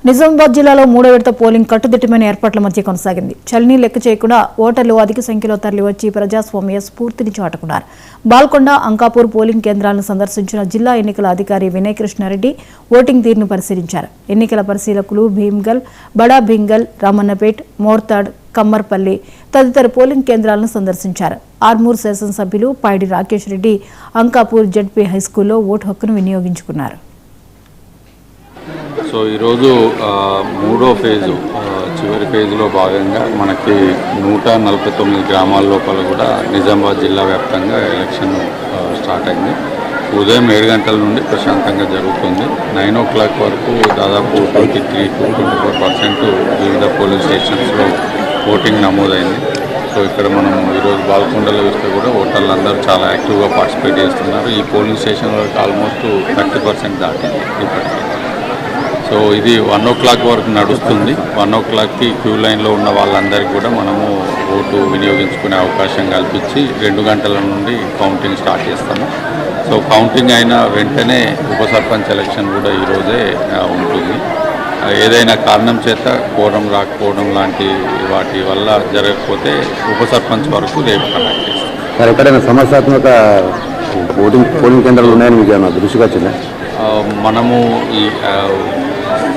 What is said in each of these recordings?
నిజామాబాద్ జిల్లాలో మూడో విడత పోలింగ్ కట్టుదిట్టమైన ఏర్పాట్ల మధ్య కొనసాగింది. చలిని లెక్క చేయకుండా ఓటర్లు అధిక సంఖ్యలో తరలివచ్చి ప్రజాస్వామ్య స్ఫూర్తిని చాటుకున్నారు. బాల్కొండ, అంకాపూర్ పోలింగ్ కేంద్రాలను సందర్శించిన జిల్లా ఎన్నికల అధికారి వినయ్ కృష్ణారెడ్డి ఓటింగ్ తీరును పరిశీలించారు. ఎన్నికల పరిశీలకులు భీమ్గల్, బడా భీమ్గల్, రామన్నపేట్, మోర్తాడ్, కమ్మర్పల్లి తదితర పోలింగ్ కేంద్రాలను సందర్శించారు. ఆర్మూర్ శాసనసభ్యులు పైడి రాకేష్ రెడ్డి అంకాపూర్ జడ్పీ హైస్కూల్లో ఓటు హక్కును వినియోగించుకున్నారు. సో ఈరోజు మూడో ఫేజు చివరి ఫేజ్లో భాగంగా మనకి 149 గ్రామాల లోపల కూడా నిజామాబాద్ జిల్లా వ్యాప్తంగా ఎలక్షన్ స్టార్ట్ అయింది. ఉదయం 7 గంటల నుండి ప్రశాంతంగా జరుగుతుంది. 9 o'clock వరకు దాదాపు 23-24% వివిధ పోలింగ్ స్టేషన్స్లో ఓటింగ్ నమోదైంది. సో ఇక్కడ మనం ఈరోజు బాల్కొండలో చూస్తే కూడా ఓటర్లు అందరూ చాలా యాక్టివ్గా పార్టిసిపేట్ చేస్తున్నారు. ఈ పోలింగ్ స్టేషన్ వరకు ఆల్మోస్ట్ 30% దాటింది ఇప్పటికీ. సో ఇది 1 o'clock వరకు నడుస్తుంది. 1 o'clockకి క్యూ లైన్లో ఉన్న వాళ్ళందరికీ కూడా మనము ఓటు వినియోగించుకునే అవకాశం కల్పించి 2 గంటల నుండి కౌంటింగ్ స్టార్ట్ చేస్తాము. సో కౌంటింగ్ అయిన వెంటనే ఉప సర్పంచ్ ఎలక్షన్ కూడా ఈరోజే ఉంటుంది. ఏదైనా కారణం చేత కోరం రాకపోవడం లాంటి వాటి వల్ల జరగకపోతే ఉప సర్పంచ్ వరకు రేపు కండక్ట్ చేస్తాం. ఎక్కడైనా సమస్యాత్మక పోలింగ్ కేంద్రాలు ఉన్నాయని మీకు దృష్టికి వచ్చిందా? మనము ఈ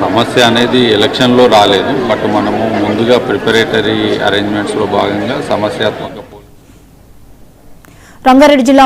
సమస్య అనేది ఎలక్షన్లో రాలేదు, బట్ మనము ముందుగా ప్రిపరేటరీ అరేంజ్మెంట్స్లో భాగంగా సమస్యాత్మక రంగారెడ్డి జిల్లా